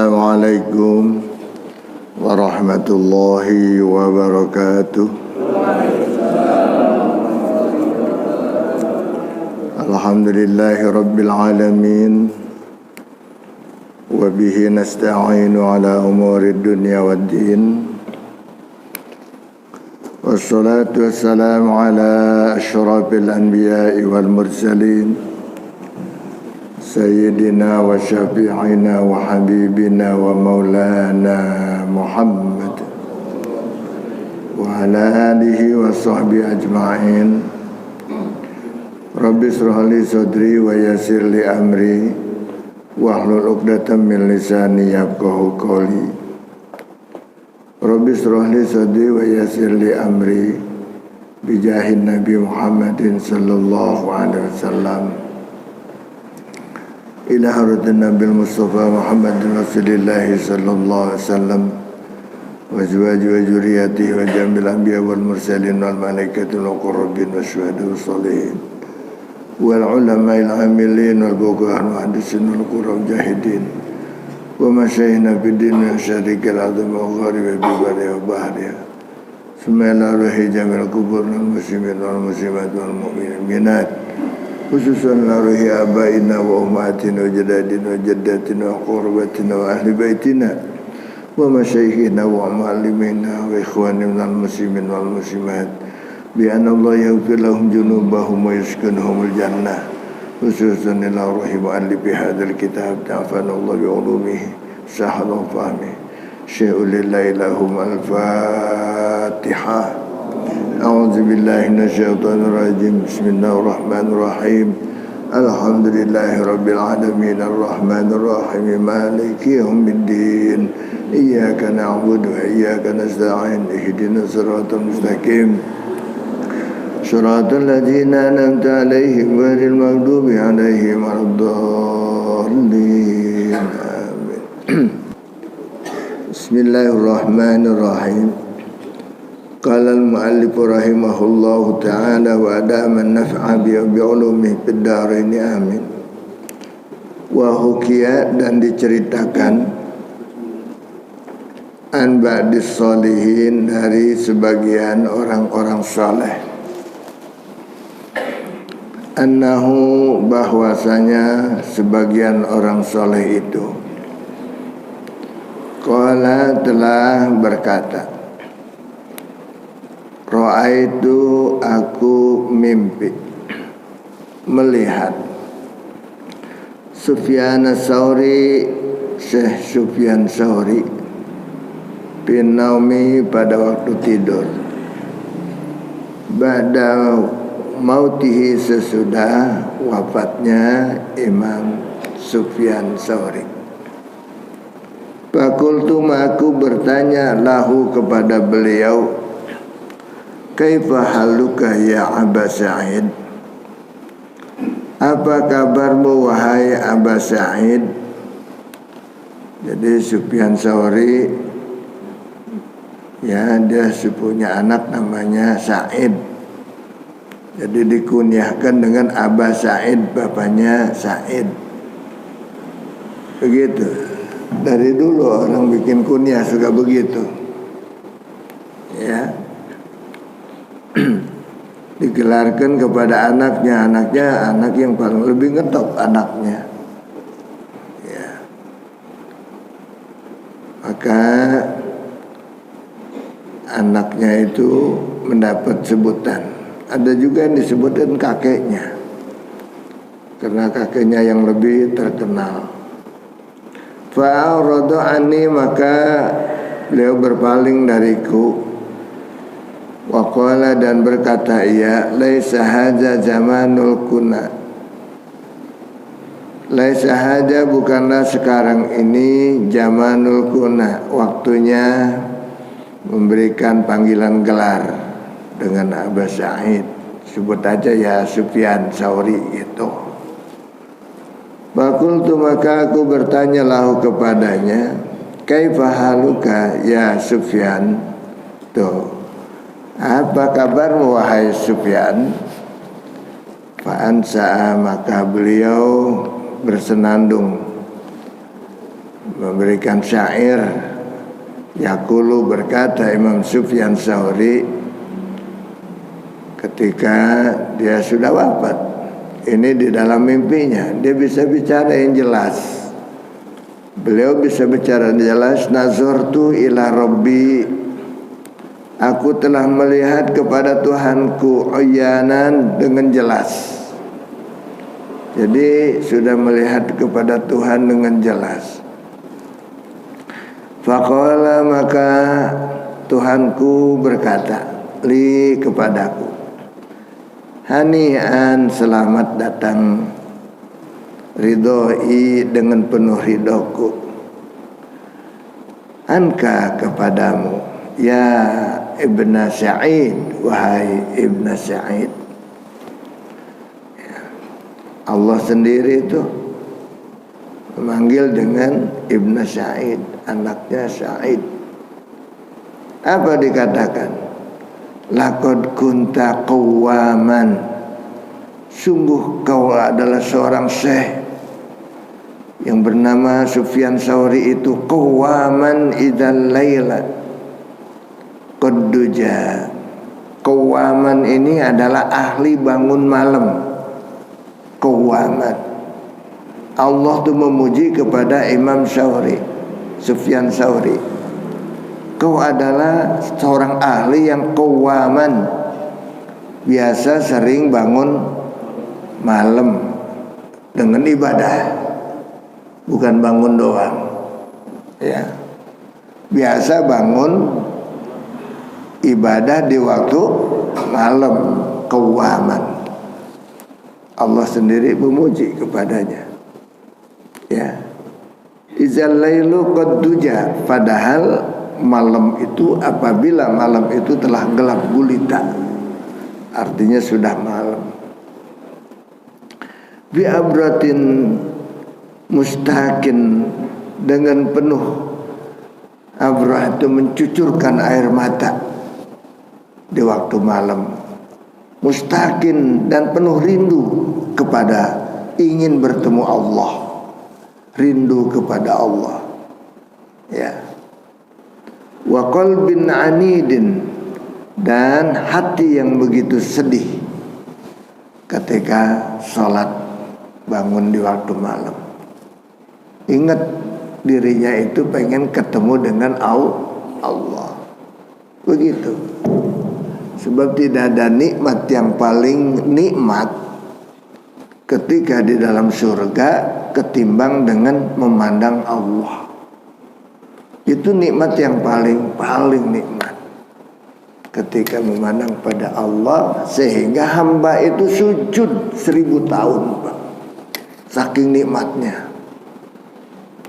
Assalamualaikum warahmatullahi wabarakatuh. Alhamdulillahi rabbil alamin. Wa bihi nasta'inu ala umuri dunya waddin. Wassalatu wassalamu ala asyrafil anbiya'i wal mursalin, Sayyidina wa syafi'ina wa habibina wa maulana Muhammad wa ala alihi wa sahbihi ajma'in. Rabbi shrah li sadri wa yassir li amri wahlul 'uqdatam min lisani yafqahu qawli. Rabbi shrah li sadri wa yassir li amri bijahin Nabi Muhammadin sallallahu alaihi wasallam. Ila haratin Nabi Mustafa Muhammadin Rasulillah sallallahu alaihi wasallam wa azwaji wa dzurriyyati wa jamil anbiya wal mursalin wal malaikatul muqarrabin wa syuhada sholihin wal ulama'il amilin wal buqa'an wa hadisin wal qur'an jahidin wa masyaihna fid din wa syarikil azam wa gharibi bibari wa bahriya sumela ruhi jamil kubur wal muslimin wal muslimat wal mu'minin minat khususan laruhi abaina wa ummatina wa jadadina wa jaddatina wa qurbatina wa ahli baitina wa masyaikhina wa mu'allimina wa ikhwanina minal muslimin wal muslimat bi anna Allah yaghfir lahum junubahum wa yuskinhumul jannah khususan laruhi mu'allifi hadzal kitab ta'afana Allah bi ulumihi sahala fahmi syai'ul lillahi lahum al-fatihah. A'udzu billahi minasyaitonir rajim. Bismillahir rahim. Alhamdulillahi rabbil alamin arrahmanir rahim maliki yaumiddin. Iyyaka na'budu wa iyyaka nasta'in. Ihdinas siratal mustaqim. Shiratal ladzina an'amta 'alaihim ghairil maghdubi 'alaihim waladdallin. Amin. Bismillahirrahmanirrahim. Qala al-mu'allif rahimahullahu ta'ala wa adama an-naf'a bi'ulumihi fid dharain amin. Wa hukiya, dan diceritakan an ba'dis sholihin, dari sebagian orang-orang saleh, annahu, bahwasanya sebagian orang saleh itu qala, telah berkata, Ra'aitu, aku mimpi melihat Sufyan Tsauri, Syekh Sufyan Tsauri bin naumi, pada waktu tidur, ba'da mautihi, sesudah wafatnya Imam Sufyan Tsauri. Fakultu, aku bertanya lahu, kepada beliau, kaifa haluka ya Aba Sa'id, apa kabarmu wahai Aba Sa'id? Jadi Sufyan Tsauri, ya, dia punya anak namanya Sa'id, jadi dikunyahkan dengan Aba Sa'id, bapaknya Sa'id. Begitu. Dari dulu orang bikin kunyah suka begitu, ya. Digelarkan kepada anaknya anak yang paling lebih ngetop anaknya, ya. Maka anaknya itu mendapat sebutan. Ada juga yang disebutkan kakeknya, karena kakeknya yang lebih terkenal. Fa'aradu anni, maka beliau berpaling dariku. Waqala, dan berkata ia, laisa hadza zamanul kuna, laisa hadza, bukanlah sekarang ini, zamanul kuna, waktunya memberikan panggilan gelar dengan Aba Sa'id. Sebut aja ya Sufyan Tsauri itu. Fakultu, maka aku bertanya lahu kepadanya, kaifa haluka ya Sufyan, tuh, apa kabarmu wahai Sufyan? Fa'ansa'a, maka beliau bersenandung memberikan syair. Yaqulu, berkata Imam Sufyan Tsauri ketika dia sudah wafat, ini di dalam mimpinya dia bisa bicara yang jelas. Beliau bisa bicara jelas, nazartu ila rabbi, aku telah melihat kepada Tuhanku uyanan, dengan jelas. Jadi sudah melihat kepada Tuhan dengan jelas. Faqala, maka Tuhanku berkata li, kepadaku, hani'an, selamat datang, ridhoi, dengan penuh ridhoku, anka, kepadamu, ya Ibna Sa'id, wahai Ibna Sa'id. Allah sendiri itu memanggil dengan Ibnu Sa'id, anaknya Sa'id. Apa dikatakan? Laqad kunta qawwaman, sungguh kau adalah seorang syekh yang bernama Sufyan Tsauri itu, qawwaman idzal laila qadduja. Qawwaman ini adalah ahli bangun malam. Qawwaman, Allah tuh memuji kepada Imam Tsauri, Sufyan Tsauri, kau adalah seorang ahli yang qawwaman, biasa sering bangun malam dengan ibadah, bukan bangun doang, ya, biasa bangun ibadah di waktu malam, qawwaman. Allah sendiri memuji kepadanya. Ya, izal lailu qad duja, padahal malam itu, apabila malam itu telah gelap gulita, artinya sudah malam. Bi abratin mustakin, dengan penuh, abrah itu mencucurkan air mata di waktu malam, mustakin, dan penuh rindu kepada, ingin bertemu Allah, rindu kepada Allah, ya. Wa qalbin anidin, dan hati yang begitu sedih ketika sholat, bangun di waktu malam. Ingat dirinya itu pengen ketemu dengan Allah, begitu. Sebab tidak ada nikmat yang paling nikmat ketika di dalam surga ketimbang dengan memandang Allah. Itu nikmat yang paling nikmat, ketika memandang pada Allah, sehingga hamba itu sujud 1000 tahun, Pak. Saking nikmatnya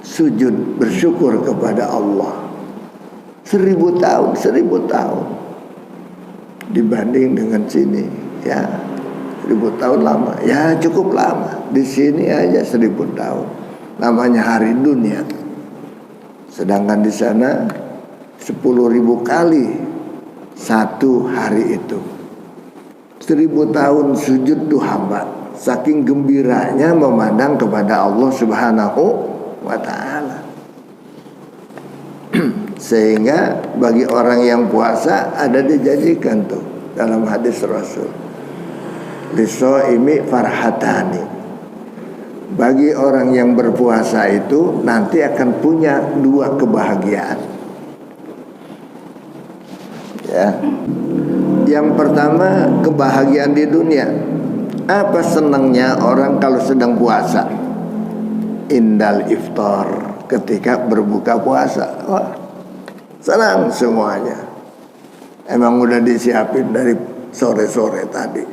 sujud bersyukur kepada Allah 1000 tahun, 1000 tahun dibanding dengan sini, ya. 1000 tahun lama, ya cukup lama. Di sini aja 1000 tahun, namanya hari dunia. Sedangkan di sana 10.000 kali satu hari itu. 1000 tahun sujud tuh hamba, saking gembiranya memandang kepada Allah Subhanahu wa ta'ala. Sehingga bagi orang yang puasa ada dijanjikan tuh dalam hadis Rasul, lisoimi farhatani, bagi orang yang berpuasa itu nanti akan punya 2 kebahagiaan, ya. Yang pertama, kebahagiaan di dunia. Apa senangnya orang kalau sedang puasa? Indal iftar, ketika berbuka puasa, wah, senang semuanya. Emang udah disiapin dari sore-sore tadi,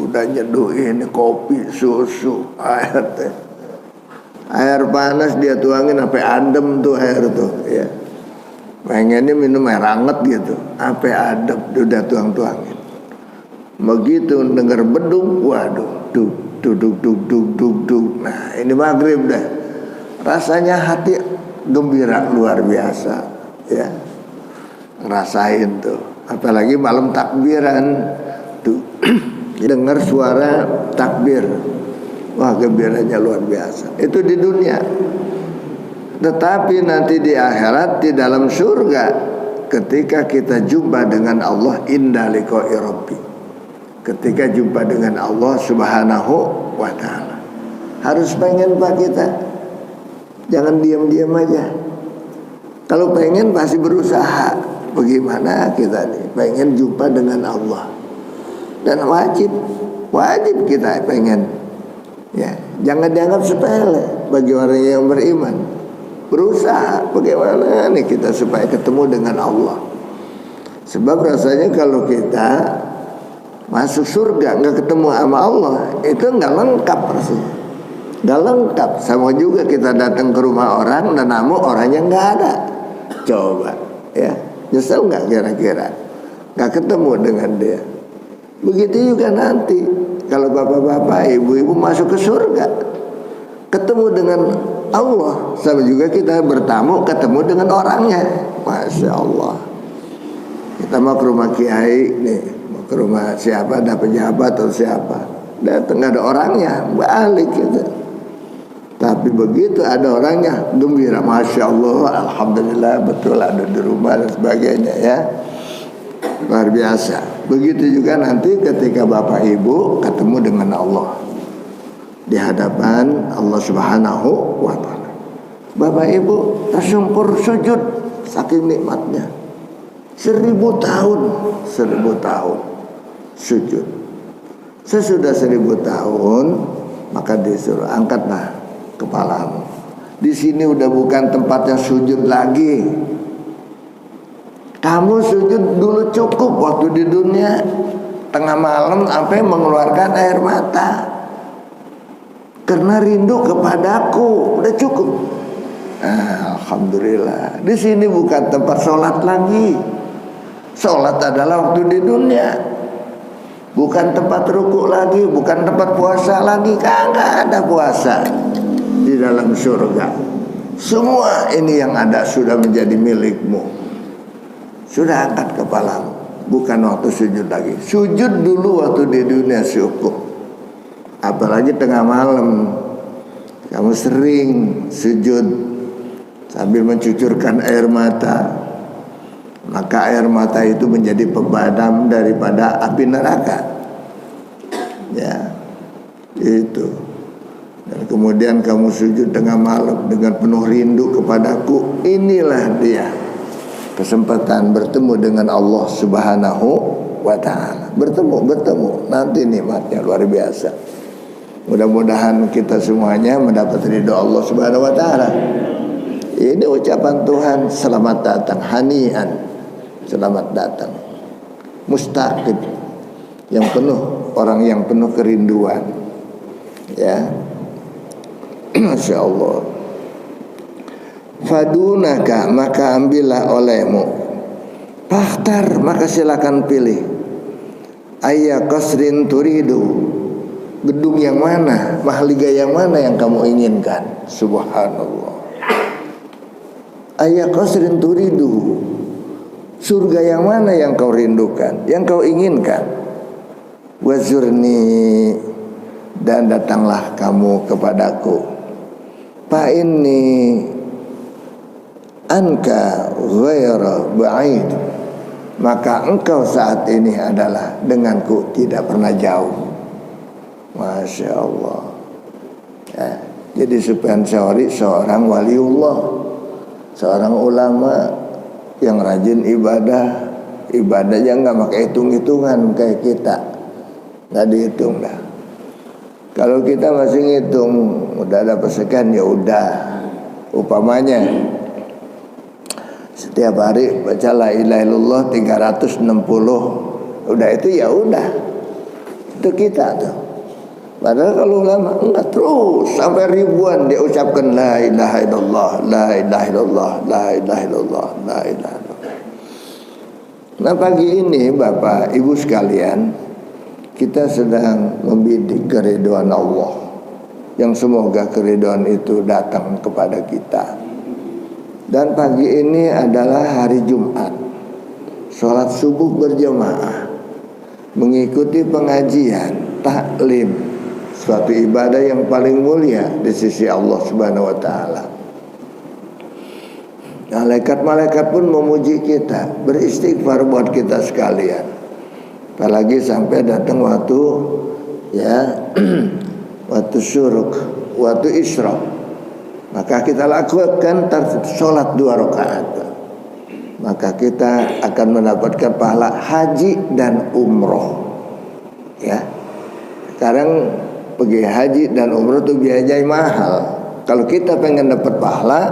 udah nyeduhin kopi, susu, air panas dia tuangin sampai adem tuh air tuh, ya. Pengennya minum air hangat gitu, sampai adem udah tuangin. Begitu dengar bedung, waduh, duk. Nah, ini maghrib dah. Rasanya hati gembira luar biasa, ya. Ngerasain tuh, apalagi malam takbiran tuh. Dengar suara takbir, wah gembiranya luar biasa. Itu di dunia. Tetapi nanti di akhirat, di dalam surga, ketika kita jumpa dengan Allah, inda liqa'i rabbi, ketika jumpa dengan Allah subhanahu wa ta'ala, harus pengen Pak kita, jangan diam-diam aja. Kalau pengen pasti berusaha. Bagaimana kita nih pengen jumpa dengan Allah, dan wajib kita pengen, ya, jangan dianggap sepele bagi orang yang beriman. Berusaha bagaimana nih kita supaya ketemu dengan Allah. Sebab rasanya kalau kita masuk surga nggak ketemu sama Allah, itu nggak lengkap rasanya. Nggak lengkap. Sama juga kita datang ke rumah orang dan namu orangnya nggak ada. Coba, ya, nyesel nggak kira-kira nggak ketemu dengan dia? Begitu juga nanti kalau bapak-bapak, ibu-ibu masuk ke surga, ketemu dengan Allah, sama juga kita bertamu ketemu dengan orangnya. Masya Allah. Kita mau ke rumah kiai nih, mau ke rumah siapa, ada pejabat atau siapa, datang nggak ada orangnya, balik gitu. Tapi begitu ada orangnya, gembira, Masya Allah, Alhamdulillah, betul ada di rumah dan sebagainya, ya, luar biasa. Begitu juga nanti ketika bapak ibu ketemu dengan Allah di hadapan Allah subhanahu wa ta'ala. Bapak ibu tersungkur sujud saking nikmatnya. 1000 tahun sujud. Sesudah 1000 tahun maka disuruh angkatlah kepalamu. Di sini udah bukan tempatnya sujud lagi. Kamu sujud dulu cukup waktu di dunia, tengah malam sampai mengeluarkan air mata karena rindu kepadaku, udah cukup. Alhamdulillah. Di sini bukan tempat sholat lagi. Sholat adalah waktu di dunia. Bukan tempat ruku lagi, bukan tempat puasa lagi. Kagak ada puasa di dalam surga. Semua ini yang ada sudah menjadi milikmu. Sudah angkat kepalamu. Bukan waktu sujud lagi. Sujud dulu waktu di dunia cukup. Apalagi tengah malam kamu sering sujud sambil mencucurkan air mata, maka air mata itu menjadi pemadam daripada api neraka, ya, itu. Dan kemudian kamu sujud tengah malam dengan penuh rindu kepadaku. Inilah dia kesempatan bertemu dengan Allah subhanahu wa ta'ala. Bertemu nanti nikmatnya luar biasa. Mudah-mudahan kita semuanya mendapat ridho Allah subhanahu wa ta'ala. Ini ucapan Tuhan, selamat datang, hanian, selamat datang, mustaqim, yang penuh, orang yang penuh kerinduan, ya. Masya Allah. Fadunaka, maka ambillah olehmu, fakhtar, maka silakan pilih, ayya qasrin turidu, gedung yang mana, mahliga yang mana yang kamu inginkan. Subhanallah. Ayya qasrin turidu, surga yang mana yang kau rindukan, yang kau inginkan. Wazurni, dan datanglah kamu kepadaku. Fa inni anka ghaira ba'id, maka engkau saat ini adalah denganku tidak pernah jauh. Masya Allah, ya, jadi Sufyan Tsauri seorang waliullah, seorang ulama yang rajin ibadah. Ibadahnya nggak pakai hitung-hitungan kayak kita, nggak dihitung dah. Kalau kita masih ngitung, udah dapat sekian, ya udah. Upamanya setiap hari baca la ilaha illallah 360, udah itu ya udah, itu kita tuh. Padahal kalau ulama enggak, terus sampai ribuan dia ucapkan la ilaha illallah, la ilaha illallah, la ilaha illallah, la ilaha illallah. Nah, pagi ini Bapak Ibu sekalian, kita sedang membidik keridhaan Allah, yang semoga keridhaan itu datang kepada kita. Dan pagi ini adalah hari Jumat, sholat subuh berjamaah, mengikuti pengajian taklim, suatu ibadah yang paling mulia di sisi Allah Subhanahu wa ta'ala. Malaikat-malaikat pun memuji kita, beristighfar buat kita sekalian. Apalagi sampai datang waktu waktu syuruk, waktu isyraq, maka kita lakukan sholat 2 rakaat, maka kita akan mendapatkan pahala haji dan umroh. Ya, sekarang pergi haji dan umroh itu biayanya mahal. Kalau kita pengen dapat pahala,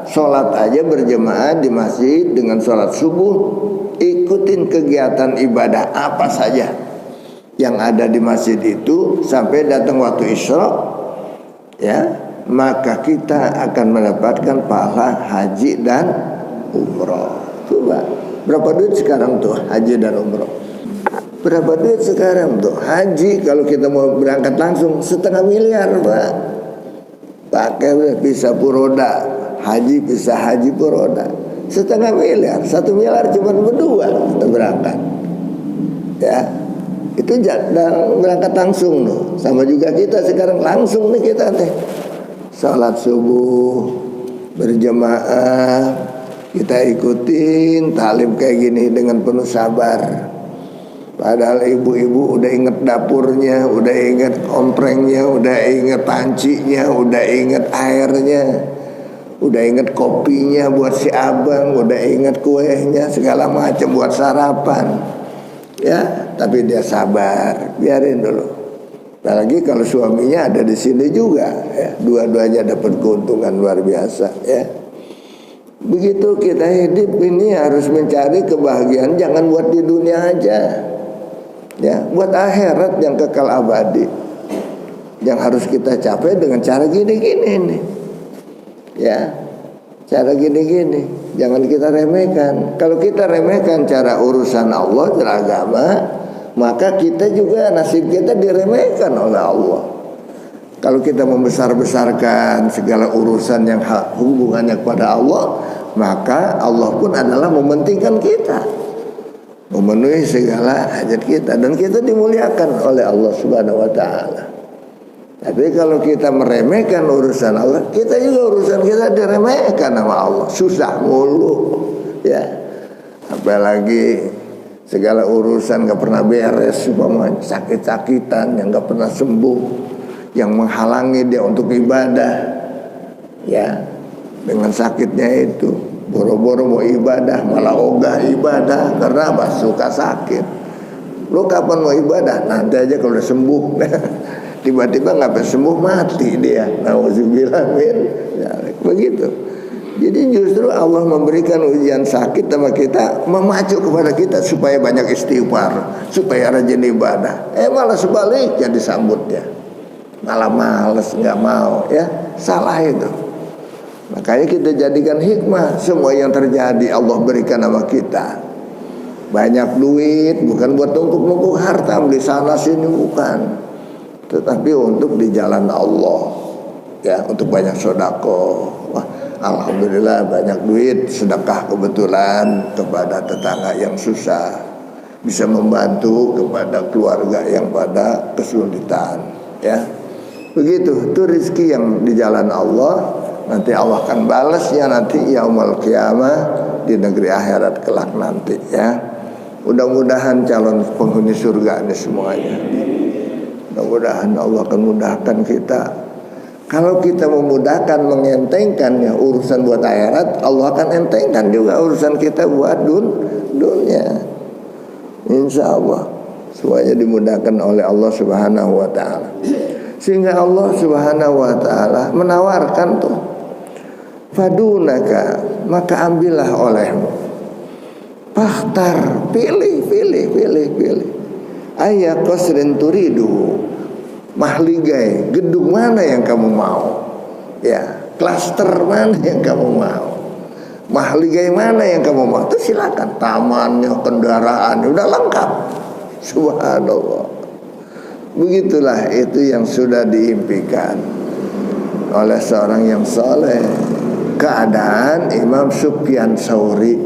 sholat aja berjemaah di masjid dengan sholat subuh, ikutin kegiatan ibadah apa saja yang ada di masjid itu sampai datang waktu isyraq, maka kita akan mendapatkan pahala haji dan umroh. Coba berapa duit sekarang tuh haji dan umroh? Berapa duit sekarang tuh haji? Kalau kita mau berangkat langsung 500 miliar, Pak. Pakai bisa puroda, haji bisa haji puroda 500 miliar, 1 miliar cuma berdua kita berangkat. Ya, itu berangkat langsung loh. Sama juga kita sekarang langsung nih kita teh salat subuh berjamaah, kita ikutin talim kayak gini dengan penuh sabar. Padahal ibu-ibu udah inget dapurnya, udah inget komprengnya, udah inget pancinya, udah inget airnya, udah inget kopinya buat si abang, udah inget kuenya, segala macam buat sarapan. Ya, tapi dia sabar, biarin dulu. Apalagi kalau suaminya ada di sini juga, ya, dua-duanya dapat keuntungan luar biasa. Ya, begitu kita hidup ini harus mencari kebahagiaan, jangan buat di dunia aja. Ya, buat akhirat yang kekal abadi, yang harus kita capai dengan cara gini-gini nih. Ya, cara gini-gini, jangan kita remehkan. Kalau kita remehkan cara urusan Allah, cara agama, maka kita juga nasib kita diremehkan oleh Allah. Kalau kita membesar-besarkan segala urusan yang hubungannya kepada Allah, maka Allah pun adalah mementingkan kita, memenuhi segala hajat kita, dan kita dimuliakan oleh Allah Subhanahu wa taala. Tapi kalau kita meremehkan urusan Allah, kita juga urusan kita diremehkan sama Allah, susah mulu. Ya, apalagi segala urusan gak pernah beres, umpamanya sakit-sakitan yang gak pernah sembuh, yang menghalangi dia untuk ibadah. Ya, dengan sakitnya itu boro-boro mau ibadah malah ogah ibadah karena apa? Suka sakit. Lu kapan mau ibadah? Nanti aja kalau udah sembuh. Tiba-tiba nggak sembuh, mati dia. Nauzubillah min dzalik. Begitu. Jadi justru Allah memberikan ujian sakit sama kita, memacu kepada kita supaya banyak istighfar, supaya rajin ibadah. Malah sebaliknya disambutnya, malah males, nggak mau. Ya, salah itu. Makanya kita jadikan hikmah semua yang terjadi Allah berikan sama kita. Banyak duit bukan buat numpuk-numpuk harta beli sana sini, bukan, tetapi untuk di jalan Allah. Ya, untuk banyak sedekah. Wah, alhamdulillah banyak duit sedekah kebetulan kepada tetangga yang susah, bisa membantu kepada keluarga yang pada kesulitan. Ya, begitu. Itu rezeki yang di jalan Allah. Nanti Allah akan balasnya nanti yaumul qiyamah di negeri akhirat kelak nanti. Ya, mudah-mudahan calon penghuni surga ini semuanya. Mudah-mudahan Allah akan mudahkan kita. Kalau kita memudahkan, mengentengkan ya urusan buat akhirat, Allah akan entengkan juga urusan kita buat dunia. Insya Allah semuanya dimudahkan oleh Allah Subhanahu wa taala. Sehingga Allah Subhanahu wa taala menawarkan tuh, fadunaka, maka ambillah olehmu, fakhtar, pilih. Ayya qasrin turidu, mahligai, gedung mana yang kamu mau, ya, klaster mana yang kamu mau, mahligai mana yang kamu mau, itu silakan. Tamannya, kendaraan, udah lengkap. Subhanallah. Begitulah itu yang sudah diimpikan oleh seorang yang soleh. Keadaan Imam Sufyan Tsauri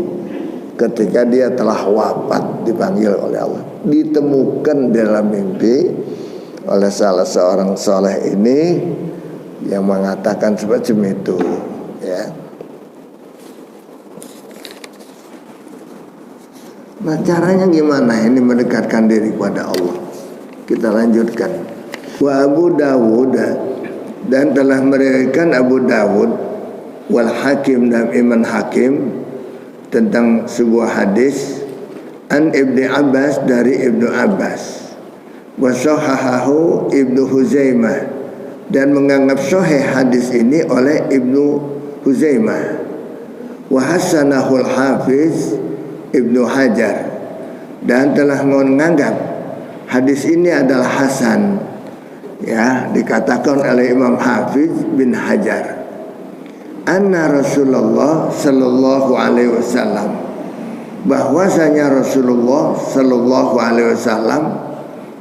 ketika dia telah wafat, dipanggil oleh Allah, ditemukan dalam mimpi oleh salah seorang soleh ini yang mengatakan semacam itu. Ya, Nah, caranya gimana ini mendekatkan diri kepada Allah? Kita lanjutkan. Wa Abu Dawud, dan telah meriwayatkan Abu Dawud wal Hakim dan Imam Hakim tentang sebuah hadis an Ibnu Abbas, dari Ibnu Abbas, wa sahahahu Ibnu Huzaimah, dan menganggap sahih hadis ini oleh Ibnu Huzaimah, wa hasanahul Hafiz Ibnu Hajar, dan telah menganggap hadis ini adalah hasan, ya, dikatakan oleh Imam Hafiz bin Hajar, anna Rasulullah sallallahu alaihi wasallam, bahwasanya Rasulullah sallallahu alaihi wasallam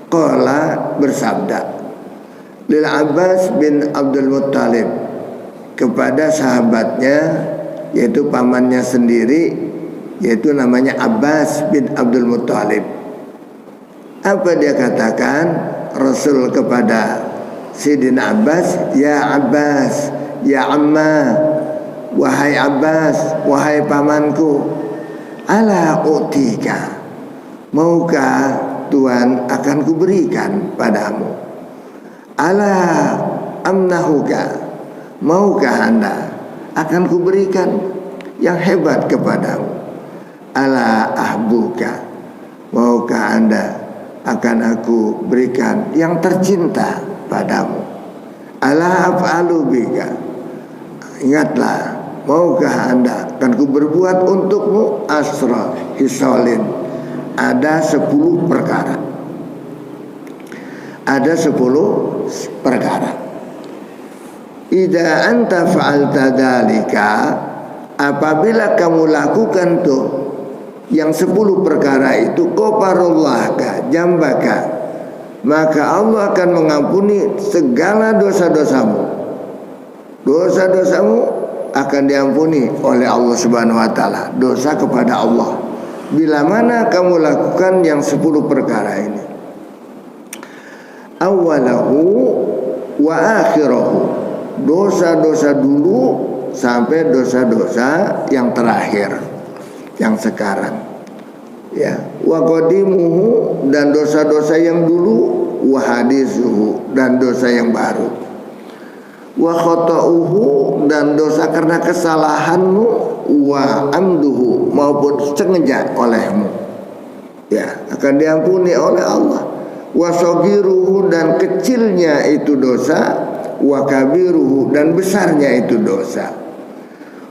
qala, bersabda, lil Abbas bin Abdul Muttalib, kepada sahabatnya, yaitu pamannya sendiri, yaitu namanya Abbas bin Abdul Muttalib. Apa dia katakan Rasul kepada Sayyidina Abbas? Ya Abbas, ya Amma, wahai Abbas, wahai pamanku, ala utika, maukah Tuhan akan kuberikan padamu? Ala amnahuka, maukah Anda akan kuberikan yang hebat kepadamu? Ala ahbuka, maukah Anda akan aku berikan yang tercinta padamu? Ala af'alu bika, ingatlah, maukah Anda akan ku berbuat untukmu asra hisolin, ada 10 perkara. Ada 10 perkara. Idza anta fa'alta dzalika, apabila kamu lakukan tuh yang 10 perkara itu, qafarullahka jambaka, maka Allah akan mengampuni segala dosa-dosamu. Dosa-dosamu akan diampuni oleh Allah Subhanahu wa taala. Dosa kepada Allah bila mana kamu lakukan yang 10 perkara ini. Awalahu wa akhirahu, dosa-dosa dulu sampai dosa-dosa yang terakhir, yang sekarang, ya. Wa qadimuhu, dan dosa-dosa yang dulu, wa hadisuhu, dan dosa yang baru, wa khata'uhu, dan dosa karena kesalahanmu, wa amduhu, maupun sengaja olehmu, ya, akan diampuni oleh Allah. Wa sagiruhu, dan kecilnya itu dosa, wa kabiruhu, dan besarnya itu dosa,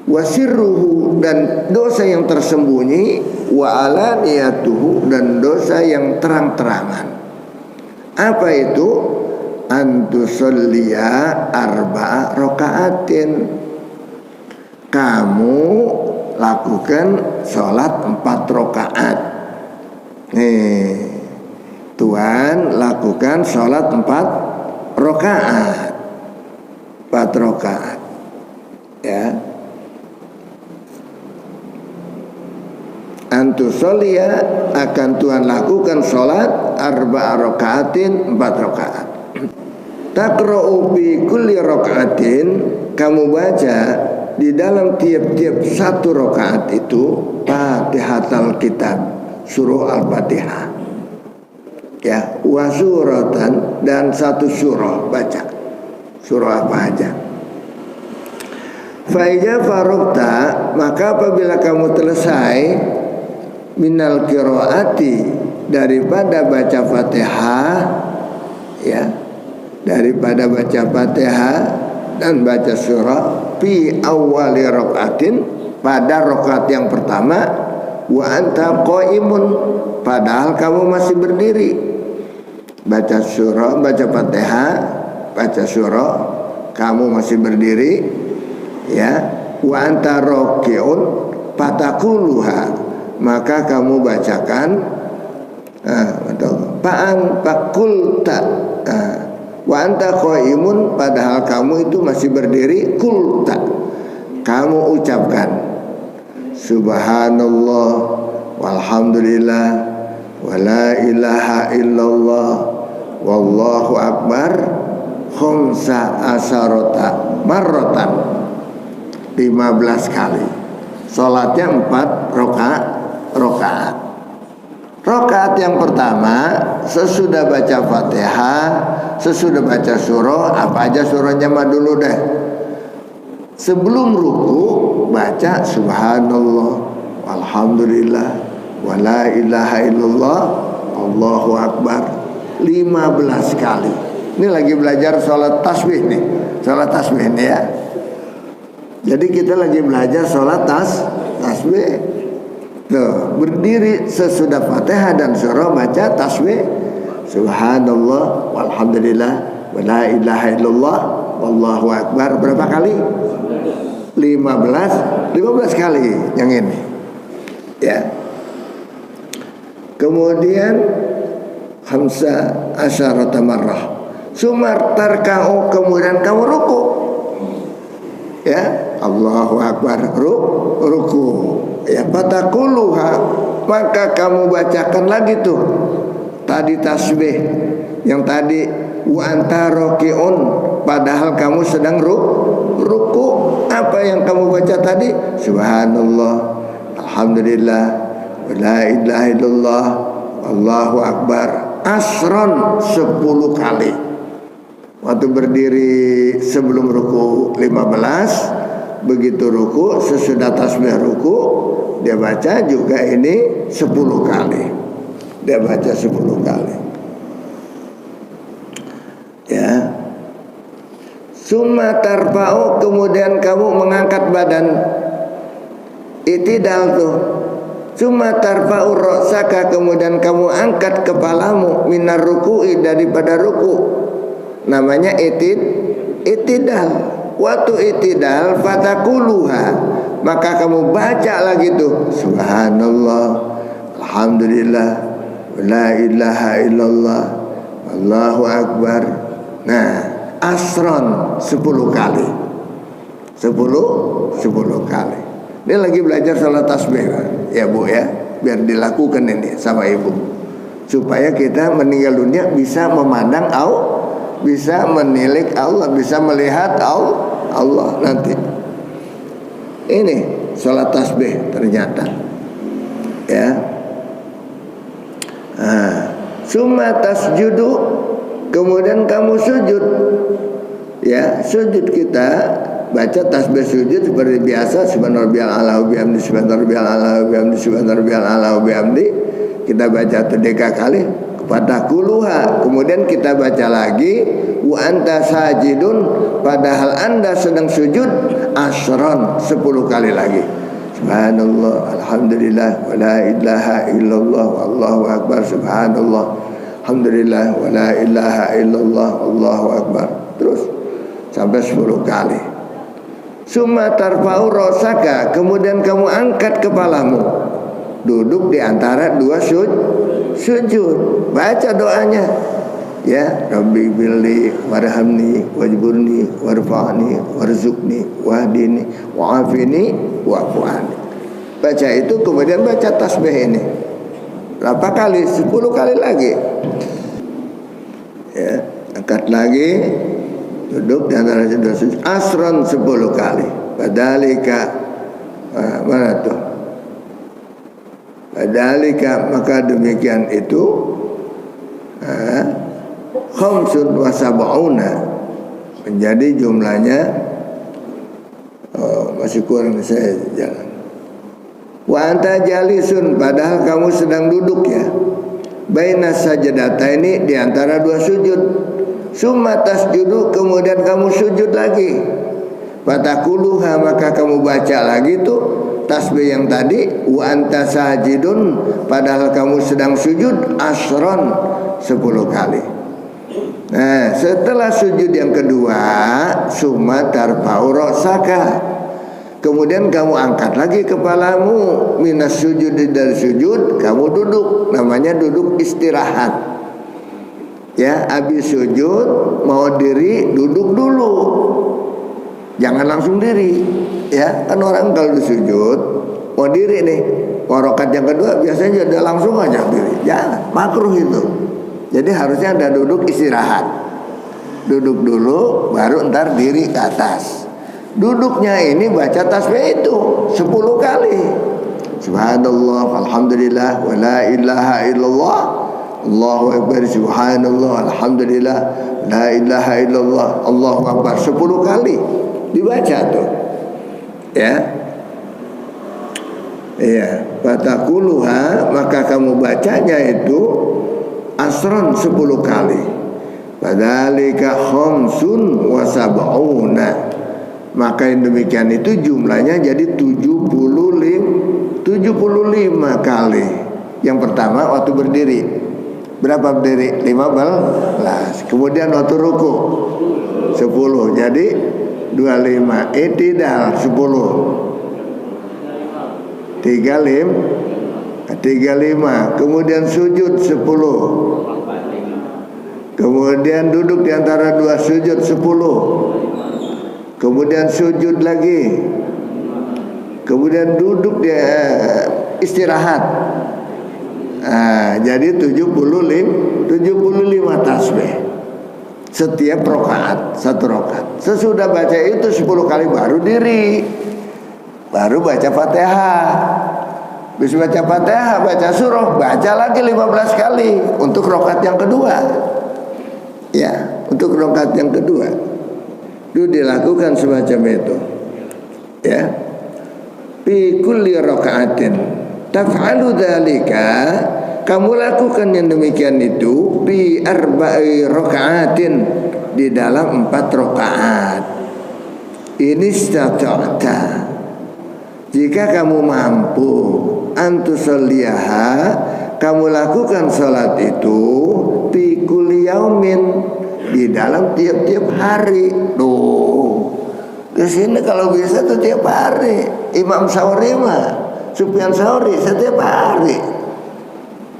wa sirruhu, dan dosa yang tersembunyi, wa alaniyatuhu, dan dosa yang terang-terangan. Apa itu? Antusolliya arba'a rakaatin, kamu lakukan sholat 4 rakaat. Nih, Tuhan lakukan sholat 4 rakaat, 4 rakaat, ya. Antusolliya, akan Tuhan lakukan sholat arba'a rakaatin, 4 rakaat. Taqra'u bi kulli rakaatin, kamu baca di dalam tiap-tiap 1 rakaat itu Fatihatul Kitab, surah Al-Fatihah, ya, wa suratan, dan 1 surah, baca surah apa aja. Fa iza faragta, maka apabila kamu selesai minal qiraati, daripada baca Fatihah, ya, daripada baca Fatihah dan baca surah, fi awwali rakaatin, pada rakaat yang pertama, wa anta qaimun, padahal kamu masih berdiri. Baca surah, baca Fatihah, baca surah, kamu masih berdiri, ya. Wa anta raki'un fatakuluha, maka kamu bacakan pa'an pakulta, wa anta qaimun, padahal kamu itu masih berdiri, kulta, kamu ucapkan subhanallah walhamdulillah wa la ilaha illallah wallahu akbar khamsa asarota marrotan, 15 kali. Salatnya 4 rakaat. Rakaat yang pertama sesudah baca Fatihah, sesudah baca surah, apa aja surahnya mah dulu deh. Sebelum ruku baca subhanallah, alhamdulillah, wala ilaha illallah, Allahu akbar 15 kali. Ini lagi belajar sholat tasbih nih. Sholat tasbih nih ya. Jadi kita lagi belajar sholat tasbih. Tuh, berdiri sesudah Fatihah dan surah baca tasbih subhanallah walhamdulillah wala ilaha illallah wallahu akbar. Berapa kali? 15 kali yang ini. Ya. Kemudian khamsa asyarata marrah. Sumar tarka'u, kemudian kamu ruku. Ya, Allahu akbar, ruku. Ya, fatakuluha, maka kamu bacakan lagi tuh tadi tasbih yang tadi wa anta raki'un, padahal kamu sedang ruku. Apa yang kamu baca tadi? Subhanallah, alhamdulillah, la ilaha illallah, Allahu akbar asron 10 kali. Waktu berdiri sebelum ruku 15, begitu ruku sesudah tasbih ruku dia baca juga ini 10 kali. Dia baca 10 kali. Ya. Summa tarfa'u, kemudian kamu mengangkat badan. Itidal tuh. Summa tarfa'u ra'saka, kemudian kamu angkat kepalamu minar ruku'i, daripada ruku. Namanya itidal. Waktu itidal fatakuluha, maka kamu baca lagi tuh subhanallah, alhamdulillah, la ilaha illallah, Allahu akbar. Nah, asron 10 kali. 10 kali. Dia lagi belajar salat tasbih, ya Bu ya, biar dilakukan ini sama Ibu, supaya kita meninggal dunia bisa memandang Allah, bisa menilik Allah, bisa melihat Allah nanti. Ini salat tasbih ternyata. Ya. Summa tasjudu, kemudian kamu sujud. Ya, sujud kita baca tasbih sujud seperti biasa, subhanarabbiyal a'la wa bihamdi, subhanarabbiyal a'la wa bihamdi, subhanarabbiyal a'la wa bihamdi. Kita baca itu 3 kali kepada kuluha. Kemudian kita baca lagi wa anta sajidun, padahal Anda sedang sujud, asron 10 kali lagi. Subhanallah, alhamdulillah, wa la ilaha illallah, Allahu akbar, subhanallah, alhamdulillah, wa la ilaha illallah, Allahu akbar. Terus sampai 10 kali. Summa tarfa'u ra'saka, kemudian kamu angkat kepalamu. Duduk di antara 2 sujud. Baca doanya. Ya, Rabbi billi warhamni wajburni warfa'ni warzuqni wahdini wa'afini wa'fu'ani. Baca itu, kemudian baca tasbih ini. Berapa kali? 10 kali lagi. Ya, angkat lagi, duduk di antara 2 sujud, asron 10 kali. Padalika, mana tuh? Padalika, maka demikian itu khamsun wa sab'una, menjadi jumlahnya masih kurang, saya jalan. Wa anta jalisun, padahal kamu sedang duduk ya. Baina sajadataini, di antara 2 sujud. Summa tasjudu, kemudian kamu sujud lagi. Fatakuluha, maka kamu baca lagi tuh tasbih yang tadi, wa anta sajidun, padahal kamu sedang sujud, asron 10 kali. Nah, setelah sujud yang kedua, summa tarfa'u ra'saka, kemudian kamu angkat lagi kepalamu minas sujud, dari sujud kamu duduk, namanya duduk istirahat. Ya, habis sujud mau diri, duduk dulu, jangan langsung diri. Ya, kan orang kalau sujud mau diri nih, mau rakaat yang kedua biasanya udah langsung aja diri. Jangan, makruh itu. Jadi harusnya ada duduk istirahat. Duduk dulu, baru ntar diri ke atas. Duduknya ini baca tasbih itu 10 kali. Subhanallah, alhamdulillah, wa la ilaha illallah, Allahu akbar, subhanallah, alhamdulillah, la ilaha illallah, Allahu akbar 10 kali dibaca tuh. Ya. Iya, fatakuluha, maka kamu bacanya itu asron 10 kali. Fadzalika khamsun wa sab'una. Maka yang demikian itu jumlahnya jadi 75 kali. Yang pertama waktu berdiri. Berapa berdiri? 15. Kemudian waktu ruku 10. Jadi 25. I'tidal 10. 35. Kemudian sujud 10. Kemudian duduk di antara dua sujud 10. Kemudian sujud lagi. Kemudian duduk dia istirahat. Jadi 75 tasbih setiap rakaat, satu rakaat. Sesudah baca itu 10 kali baru diri. Baru baca Fatihah. Habis baca Fatihah, baca surah, baca lagi 15 kali untuk rakaat yang kedua. Ya, untuk rakaat yang kedua. Itu dilakukan semacam itu. Ya. Fi kulli rakaatin taf'alu dzalika, kamu lakukan yang demikian itu bi arba'i rakaatin, di dalam 4 rakaat. Ini stata'ta, jika kamu mampu, antusolliyaha, kamu lakukan salat itu fi kulli yaumin, di dalam tiap-tiap hari. Tuh, di sini kalau bisa tuh tiap hari. Imam Sauri mah, Sufyan Sauri setiap hari.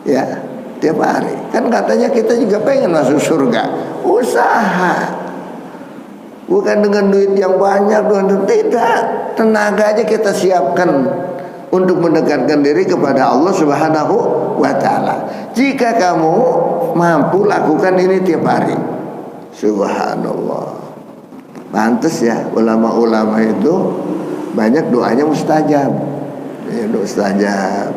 Ya, tiap hari. Kan katanya kita juga pengen masuk surga. Usaha. Bukan dengan duit yang banyak, tidak. Tenaga aja kita siapkan untuk mendekatkan diri kepada Allah Subhanahu wa ta'ala. Jika kamu mampu lakukan ini tiap hari, subhanallah. Pantes ya, ulama-ulama itu banyak doanya mustajab. Ya, mustajab.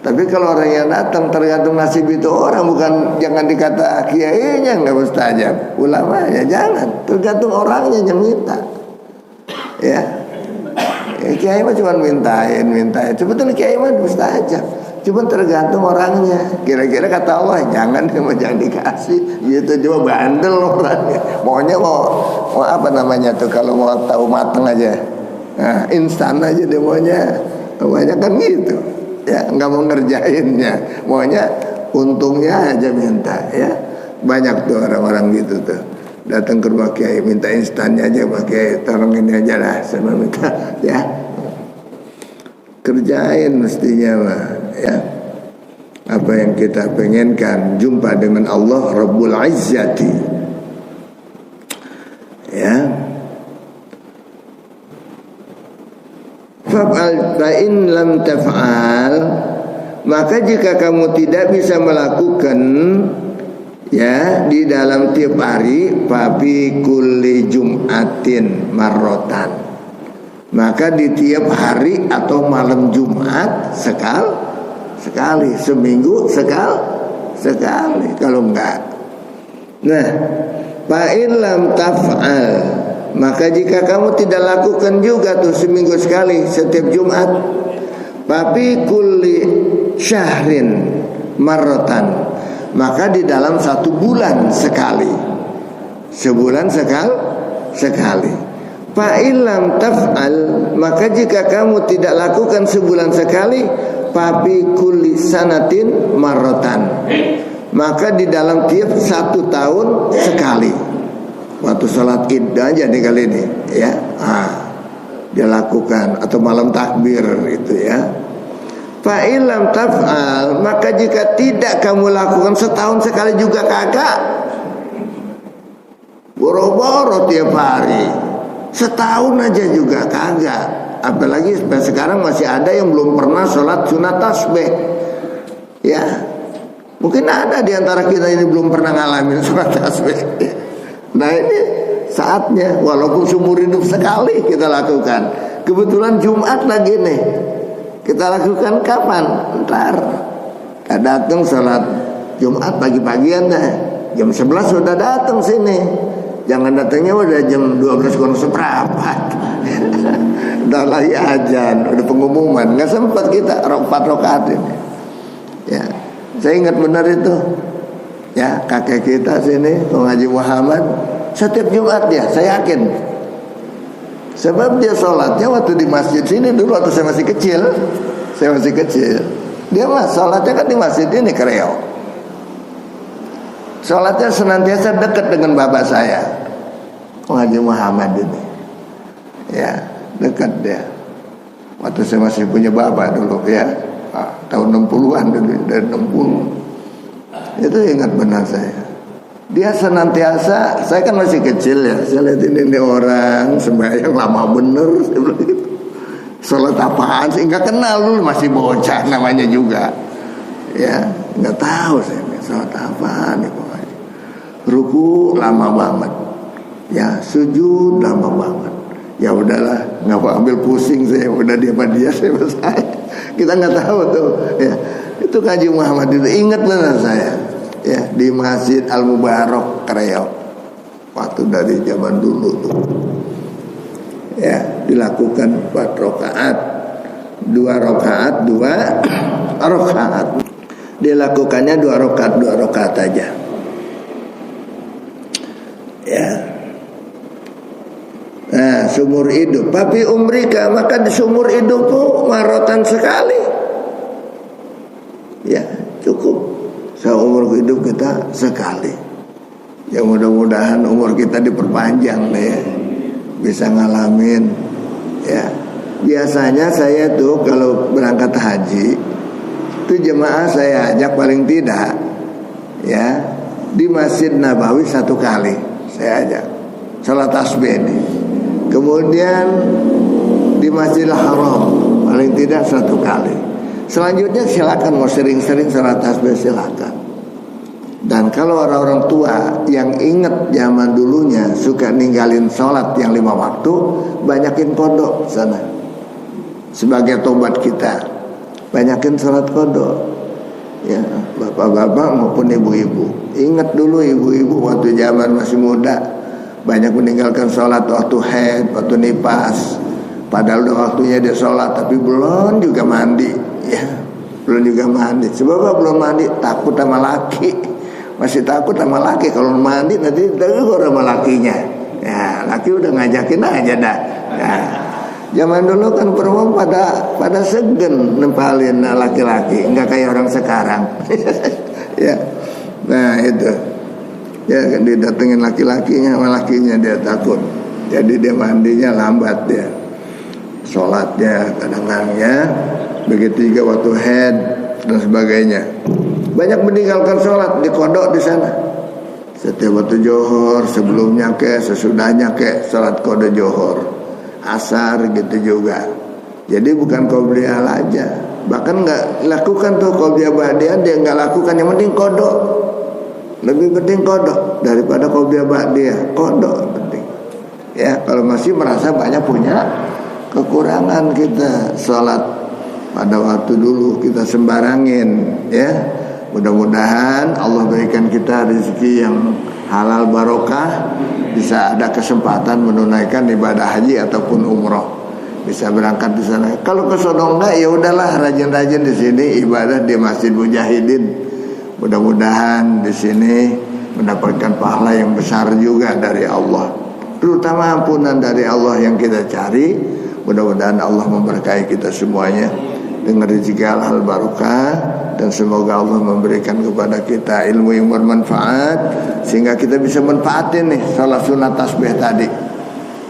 Tapi kalau orang yang datang, tergantung nasib itu orang, bukan jangan dikata kiainya nggak mustajab, ulamanya jangan, tergantung orangnya yang minta. Ya, kiai mah cuma mintain. Sebetulnya kiai mah mustajab, cuma tergantung orangnya. Kira-kira kata Allah, jangan dikasih, gitu coba bandel orangnya. Maunya mau apa namanya tuh, kalau mau tahu mateng aja, nah, instan aja dia maunya. Banyak kan gitu. Ya, nggak mau ngerjainnya, maunya untungnya aja minta. Ya, banyak tuh orang-orang gitu tuh, datang ke rumah kiai minta instannya aja, pakai tolong ini aja lah, saya minta. Ya, kerjain mestinya mah. Ya, apa yang kita pengenkan, jumpa dengan Allah Rabbul Izzati. Ya, fa'al fa'in lam taf'al, maka jika kamu tidak bisa melakukan ya di dalam tiap hari, fabi kulli jum'atin marrotan, maka di tiap hari atau malam Jumat sekali, seminggu sekali kalau enggak. Nah, fa'in lam taf'al, maka jika kamu tidak lakukan juga tuh seminggu sekali setiap Jumat, tapi kulli syahrin marrotan, maka di dalam 1 bulan sekali, sebulan sekali. Fa'ilam taf'al, maka jika kamu tidak lakukan sebulan sekali, tapi kulli sanatin marrotan, maka di dalam tiap 1 tahun sekali. Waktu sholat id aja nih kali ini, ya, dia lakukan, atau malam takbir itu ya. Fa'ilam taf'al, maka jika tidak kamu lakukan setahun sekali juga kagak, boro-boro tiap hari, setahun aja juga kagak. Apalagi sekarang masih ada yang belum pernah sholat sunat tasbih. Ya, mungkin ada di antara kita ini belum pernah ngalamin sholat tasbih. Nah, ini saatnya, walaupun seumur hidup sekali kita lakukan. Kebetulan Jumat lagi nih, Kita lakukan kapan? Ntar kita datang sholat Jumat pagi-pagian dah, jam 11 sudah datang sini. Jangan datangnya udah jam 12 kurang seperempat. Udah lagi ajan, udah pengumuman, nggak sempat kita 4 rakaat ini. Ya, saya ingat benar itu. Ya, kakek kita sini, Bang Haji Muhammad, setiap Jumat dia, saya yakin. Sebab dia sholatnya waktu di masjid sini dulu waktu saya masih kecil. Dia mah sholatnya kan di masjid ini Kreo. Sholatnya senantiasa dekat dengan bapak saya, Haji Muhammad ini. Ya, dekat dia. Waktu saya masih punya bapak dulu ya, tahun 60-an dulu, dari 60. Itu ingat benar saya. Dia senantiasa, saya kan masih kecil ya, saya lihat ini orang sembahyang lama bener, saya bilang gitu. Sholat apaan sih? Nggak kenal dulu, masih bocah namanya juga. Ya, nggak tahu saya sholat apaan nih pokoknya. Ruku lama banget, ya sujud lama banget. Ya udahlah, nggak mau ambil pusing saya, udah dia sama dia, saya sama saya. Kita nggak tahu tuh. Ya, itu Haji Muhammad itu ingat benar saya. Ya, di Masjid Al Mubarak Kreo, waktu dari zaman dulu tuh. Ya, dilakukan 4 rakaat, 2 rakaat, 2 rakaat. Dilakukannya 2 rakaat aja. Ya. Nah, seumur hidup. Tapi umrika, maka di seumur hidupku marotan sekali. Ya, cukup. Seumur hidup kita sekali. Ya mudah-mudahan umur kita diperpanjang nih ya. Bisa ngalamin. Ya. Biasanya saya tuh kalau berangkat haji, itu jemaah saya ajak paling tidak ya di Masjid Nabawi 1 kali. Saya ajak salat tasbih ini. Kemudian di Masjidil Haram paling tidak 1 kali. Selanjutnya silakan mau sering-sering salat tasbih silakan. Dan kalau orang-orang tua yang ingat zaman dulunya suka ninggalin sholat yang 5 waktu, banyakin kodok sana. Sebagai tobat kita, banyakin sholat kodok. Ya, bapak-bapak maupun ibu-ibu. Ingat dulu ibu-ibu waktu zaman masih muda, banyak meninggalkan sholat waktu haid, waktu nifas. Padahal udah waktunya dia sholat, tapi belum juga mandi. Ya, belum juga mandi. Sebab belum mandi, takut sama laki. Masih takut sama laki. Kalau mandi nanti tegur sama lakinya. Ya, laki udah ngajakin aja dah. Ya. Zaman dulu kan perempuan pada segen nempalin laki-laki, nggak kayak orang sekarang. Ya, nah itu. Ya, didatengin laki-lakinya, sama lakinya dia takut. Jadi dia mandinya lambat dia. Sholatnya kadang-kadang ya. Begitu juga waktu haid dan sebagainya. Banyak meninggalkan sholat di kodok di sana. Setiap waktu johor, sebelumnya ke, sesudahnya ke, sholat kodok johor. Asar gitu juga. Jadi bukan qobliyah aja. Bahkan nggak lakukan tuh qobliyah ba'diyah, dia nggak lakukan. Yang penting kodok. Lebih penting kodok daripada qobliyah ba'diyah. Kodok penting. Ya, kalau masih merasa banyak punya kekurangan kita sholat pada waktu dulu kita sembarangin, ya. Mudah-mudahan Allah berikan kita rezeki yang halal barokah, bisa ada kesempatan menunaikan ibadah haji ataupun umroh, bisa berangkat di sana. Kalau ke sono enggak, ya udahlah rajin-rajin di sini ibadah di Masjid Mujahidin. Mudah-mudahan di sini mendapatkan pahala yang besar juga dari Allah, terutama ampunan dari Allah yang kita cari. Mudah-mudahan Allah memberkahi kita semuanya dengan rezeki halal barokah, dan semoga Allah memberikan kepada kita ilmu yang bermanfaat sehingga kita bisa manfaatin nih salat sunat tasbih tadi.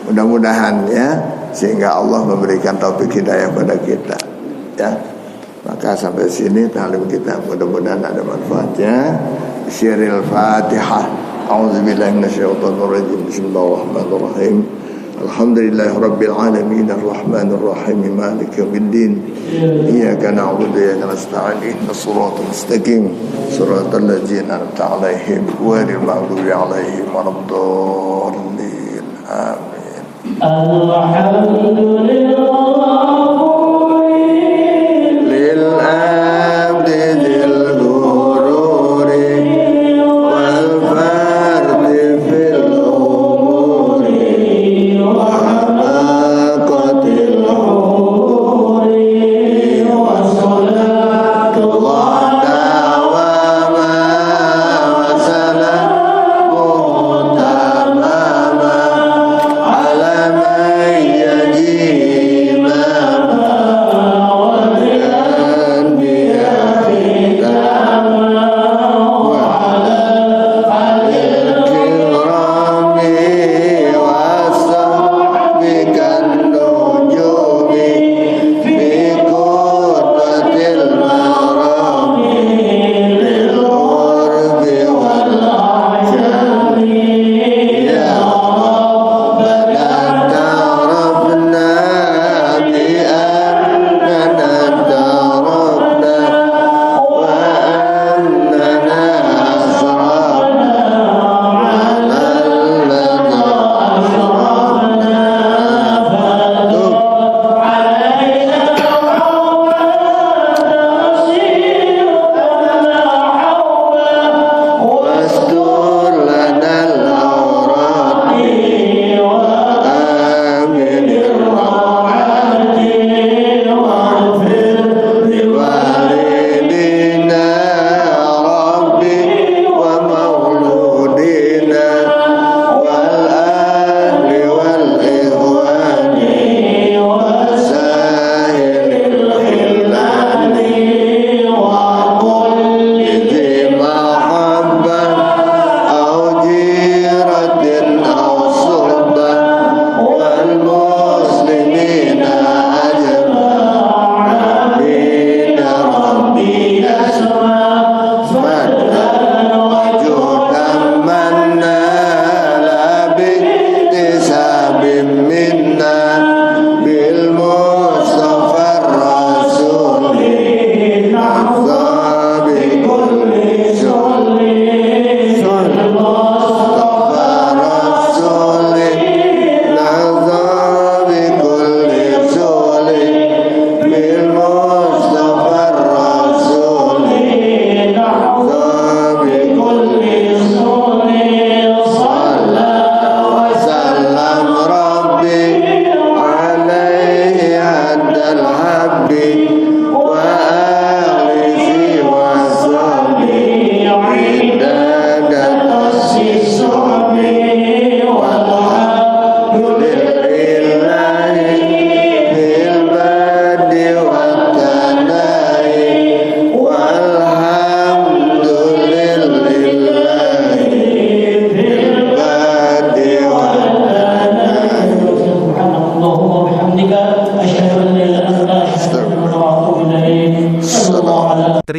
Mudah-mudahan ya, sehingga Allah memberikan taufik hidayah pada kita. Ya. Maka sampai sini ta'lim kita, mudah-mudahan ada manfaatnya. Syiril Fatihah. A'udzubillahi minasyaitonir rajim. Bismillahirrahmanirrahim. Alhamdulillahi Rabbil Alamin Ar-Rahmanir Rahim Maliki Yawmiddin Iyyaka na'budu wa iyyaka nasta'in Ihdinas siratal mustaqim Siratal ladzina an'amta 'alaihim ghairil maghdubi 'alaihim waladdallin. Amin. Alhamdulillah.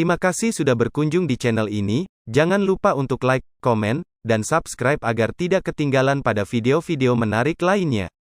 Terima kasih sudah berkunjung di channel ini. Jangan lupa untuk like, komen, dan subscribe agar tidak ketinggalan pada video-video menarik lainnya.